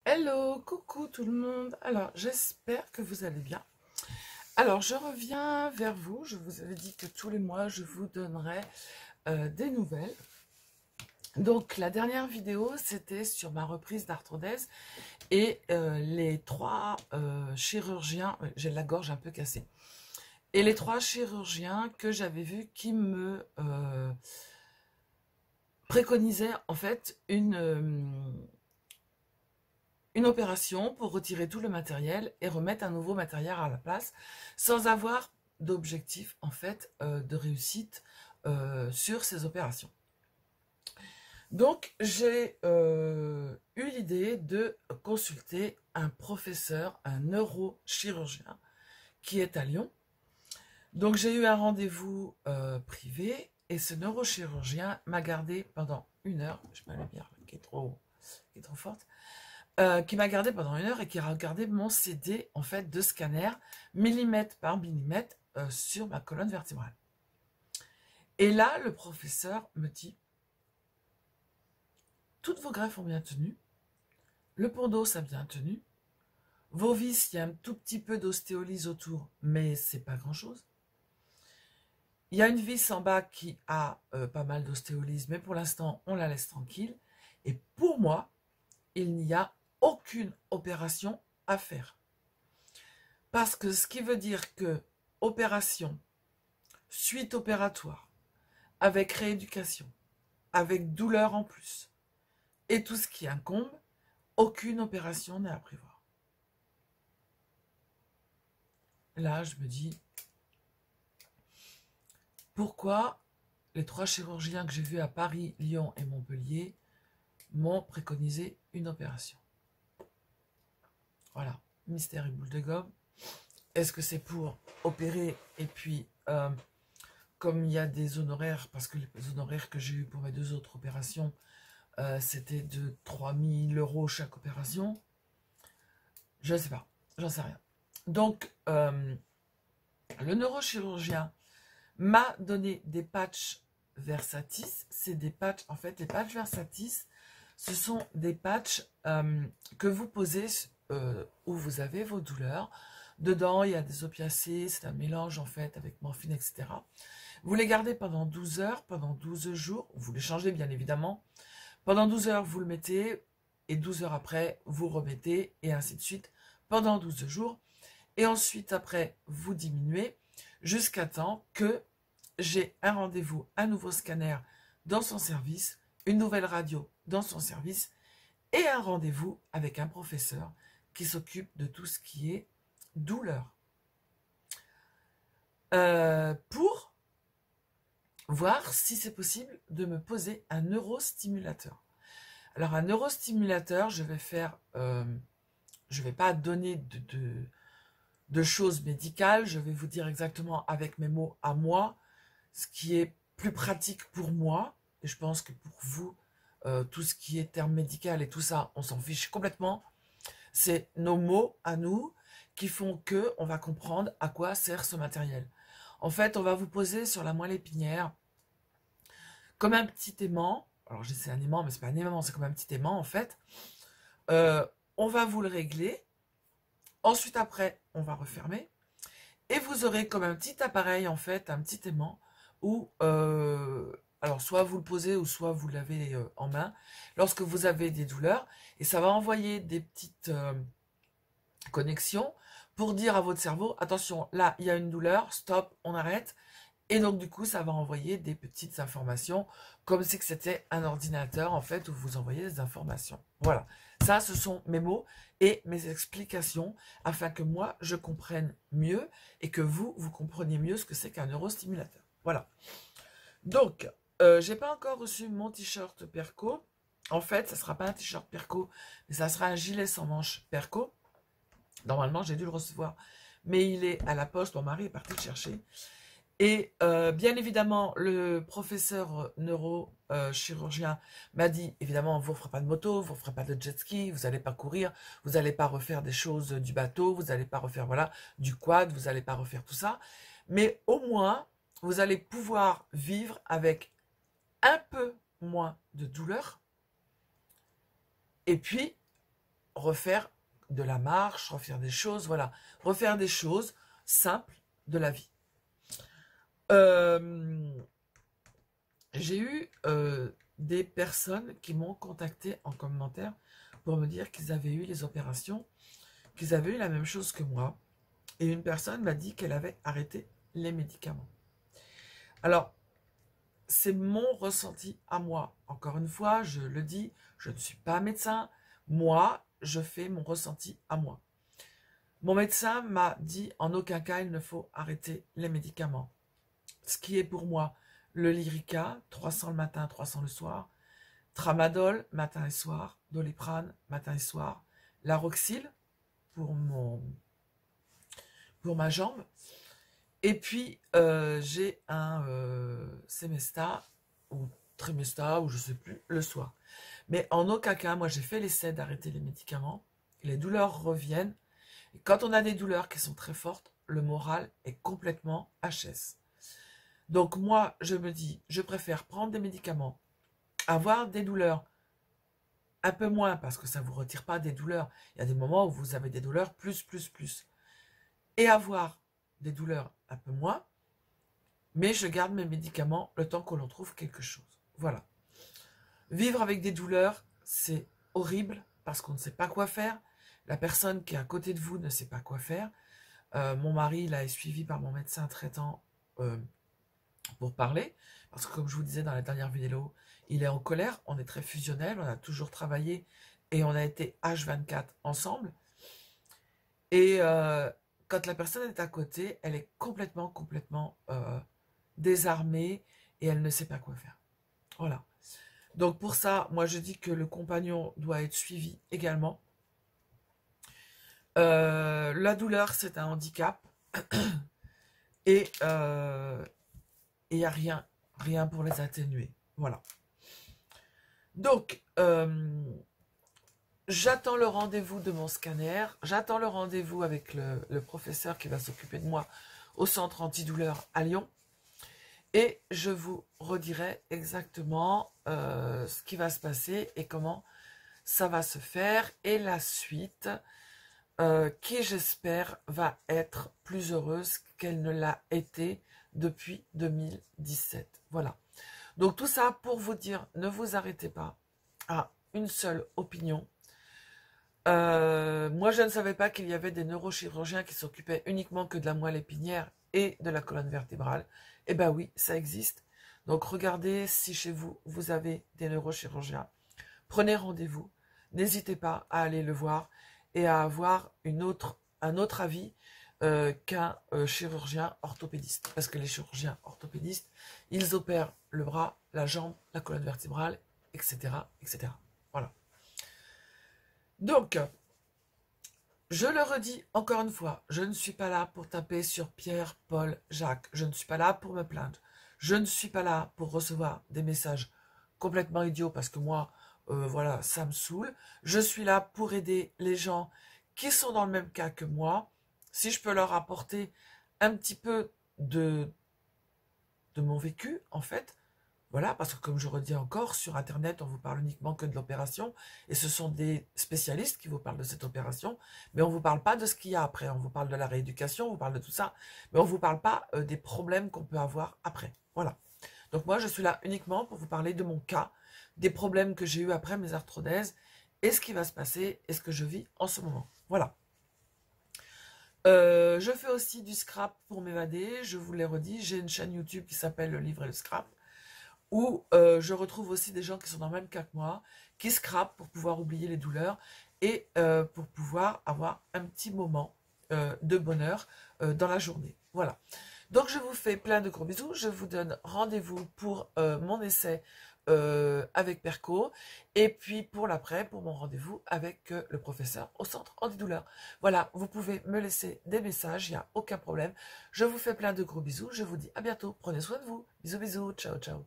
Hello, coucou tout le monde. Alors, j'espère que vous allez bien. Alors, je reviens vers vous. Je vous avais dit que tous les mois, je vous donnerai des nouvelles. Donc, la dernière vidéo, c'était sur ma reprise d'arthrodèse et les trois chirurgiens, j'ai la gorge un peu cassée, et les trois chirurgiens que j'avais vus qui me préconisaient en fait une opération pour retirer tout le matériel et remettre un nouveau matériel à la place sans avoir d'objectif en fait de réussite sur ces opérations. Donc j'ai eu l'idée de consulter un professeur, un neurochirurgien qui est à Lyon. Donc j'ai eu un rendez-vous privé et ce neurochirurgien m'a gardé pendant 1 heure. Je mets la lumière qui est trop forte. Qui m'a gardé pendant 1 heure et qui a regardé mon CD en fait de scanner millimètre par millimètre sur ma colonne vertébrale. Et là, le professeur me dit toutes vos greffes ont bien tenu, le pont d'os a bien tenu, vos vis, il y a un tout petit peu d'ostéolyse autour, mais c'est pas grand-chose. Il y a une vis en bas qui a pas mal d'ostéolyse, mais pour l'instant, on la laisse tranquille. Et pour moi, il n'y a aucune opération à faire. Parce que ce qui veut dire que opération, suite opératoire, avec rééducation, avec douleur en plus, et tout ce qui incombe, aucune opération n'est à prévoir. Là, je me dis, pourquoi les trois chirurgiens que j'ai vus à Paris, Lyon et Montpellier m'ont préconisé une opération? Voilà, mystère et boule de gomme. Est-ce que c'est pour opérer et puis, comme il y a des honoraires, parce que les honoraires que j'ai eu pour mes 2 autres opérations, c'était de 3000 € chaque opération. Je ne sais pas, j'en sais rien. Donc, le neurochirurgien m'a donné des patchs Versatis. C'est des patchs, en fait, les patchs Versatis, ce sont des patchs que vous posez où vous avez vos douleurs. Dedans, il y a des opiacés, c'est un mélange en fait avec morphine, etc. Vous les gardez pendant 12 heures, pendant 12 jours. Vous les changez bien évidemment. Pendant 12 heures, vous le mettez et 12 heures après, vous remettez et ainsi de suite pendant 12 jours. Et ensuite, après, vous diminuez jusqu'à temps que j'ai un rendez-vous, un nouveau scanner dans son service, une nouvelle radio dans son service et un rendez-vous avec un professeur qui s'occupe de tout ce qui est douleur. Pour voir si c'est possible de me poser un neurostimulateur. Alors un neurostimulateur, je vais pas donner de choses médicales, je vais vous dire exactement avec mes mots à moi, ce qui est plus pratique pour moi, et je pense que pour vous, tout ce qui est terme médical et tout ça, on s'en fiche complètement. C'est nos mots à nous qui font que on va comprendre à quoi sert ce matériel. En fait, on va vous poser sur la moelle épinière comme un petit aimant. Alors, c'est un aimant, mais c'est pas un aimant, c'est comme un petit aimant en fait. On va vous le régler. Ensuite, après, on va refermer. Et vous aurez comme un petit appareil, en fait, un petit aimant, où, alors, soit vous le posez, ou soit vous l'avez en main, lorsque vous avez des douleurs, et ça va envoyer des petites connexions pour dire à votre cerveau, attention, là, il y a une douleur, stop, on arrête. Et donc, du coup, ça va envoyer des petites informations, comme si c'était un ordinateur, en fait, où vous envoyez des informations. Voilà. Ça, ce sont mes mots et mes explications, afin que moi, je comprenne mieux, et que vous, vous compreniez mieux ce que c'est qu'un neurostimulateur. Voilà. Donc, j'ai pas encore reçu mon t-shirt Perco. En fait, ça sera pas un t-shirt Perco, mais ça sera un gilet sans manches Perco. Normalement, j'ai dû le recevoir, mais il est à la poste. Mon mari est parti le chercher. Et bien évidemment, le professeur neurochirurgien m'a dit, évidemment, vous ne ferez pas de moto, vous ne ferez pas de jet ski, vous n'allez pas courir, vous n'allez pas refaire des choses du bateau, vous n'allez pas refaire voilà, du quad, vous n'allez pas refaire tout ça. Mais au moins, vous allez pouvoir vivre avec un peu moins de douleur. Et puis, refaire de la marche, refaire des choses, voilà. Refaire des choses simples de la vie. J'ai eu des personnes qui m'ont contacté en commentaire pour me dire qu'ils avaient eu les opérations, qu'ils avaient eu la même chose que moi. Et une personne m'a dit qu'elle avait arrêté les médicaments. Alors, c'est mon ressenti à moi. Encore une fois, je le dis, je ne suis pas médecin. Moi, je fais mon ressenti à moi. Mon médecin m'a dit en aucun cas il ne faut arrêter les médicaments. Ce qui est pour moi le Lyrica, 300 le matin, 300 le soir, Tramadol, matin et soir, Doliprane, matin et soir, Laroxyl pour ma jambe, et puis j'ai un Semesta ou Trimesta ou je sais plus le soir. Mais en aucun cas, moi j'ai fait l'essai d'arrêter les médicaments, les douleurs reviennent, et quand on a des douleurs qui sont très fortes, le moral est complètement HS. Donc moi, je me dis, je préfère prendre des médicaments, avoir des douleurs un peu moins, parce que ça ne vous retire pas des douleurs. Il y a des moments où vous avez des douleurs plus. Et avoir des douleurs un peu moins, mais je garde mes médicaments le temps que l'on trouve quelque chose. Voilà. Vivre avec des douleurs, c'est horrible, parce qu'on ne sait pas quoi faire. La personne qui est à côté de vous ne sait pas quoi faire. Mon mari, là, est suivi par mon médecin traitant pour parler, parce que comme je vous disais dans la dernière vidéo, il est en colère, on est très fusionnel, on a toujours travaillé et on a été H24 ensemble. Et quand la personne est à côté, elle est complètement désarmée et elle ne sait pas quoi faire. Voilà. Donc pour ça, moi je dis que le compagnon doit être suivi également. La douleur, c'est un handicap. Et il n'y a rien pour les atténuer. Voilà. Donc, j'attends le rendez-vous de mon scanner. J'attends le rendez-vous avec le professeur qui va s'occuper de moi au centre antidouleur à Lyon. Et je vous redirai exactement ce qui va se passer et comment ça va se faire. Et la suite, qui j'espère va être plus heureuse qu'elle ne l'a été depuis 2017. Voilà. Donc tout ça pour vous dire, ne vous arrêtez pas à une seule opinion. Moi, je ne savais pas qu'il y avait des neurochirurgiens qui s'occupaient uniquement que de la moelle épinière et de la colonne vertébrale. Eh bien oui, ça existe. Donc regardez si chez vous, vous avez des neurochirurgiens. Prenez rendez-vous. N'hésitez pas à aller le voir et à avoir un autre avis qu'un chirurgien orthopédiste. Parce que les chirurgiens orthopédistes, ils opèrent le bras, la jambe, la colonne vertébrale, etc. etc. Voilà. Donc, je le redis encore une fois, je ne suis pas là pour taper sur Pierre, Paul, Jacques. Je ne suis pas là pour me plaindre. Je ne suis pas là pour recevoir des messages complètement idiots parce que moi, voilà, ça me saoule. Je suis là pour aider les gens qui sont dans le même cas que moi. Si je peux leur apporter un petit peu de mon vécu, en fait, voilà, parce que comme je redis encore, sur Internet, on vous parle uniquement que de l'opération, et ce sont des spécialistes qui vous parlent de cette opération, mais on ne vous parle pas de ce qu'il y a après, on vous parle de la rééducation, on vous parle de tout ça, mais on ne vous parle pas des problèmes qu'on peut avoir après, voilà. Donc moi, je suis là uniquement pour vous parler de mon cas, des problèmes que j'ai eu après mes arthrodèses, et ce qui va se passer, et ce que je vis en ce moment, voilà. Je fais aussi du scrap pour m'évader, je vous l'ai redit, j'ai une chaîne YouTube qui s'appelle Le Livre et le Scrap, où je retrouve aussi des gens qui sont dans le même cas que moi, qui scrapent pour pouvoir oublier les douleurs et pour pouvoir avoir un petit moment de bonheur dans la journée. Voilà. Donc je vous fais plein de gros bisous, je vous donne rendez-vous pour mon essai avec Perco, et puis pour l'après, pour mon rendez-vous avec le professeur au centre antidouleur. Voilà, vous pouvez me laisser des messages, il n'y a aucun problème. Je vous fais plein de gros bisous, je vous dis à bientôt, prenez soin de vous. Bisous, bisous, ciao, ciao.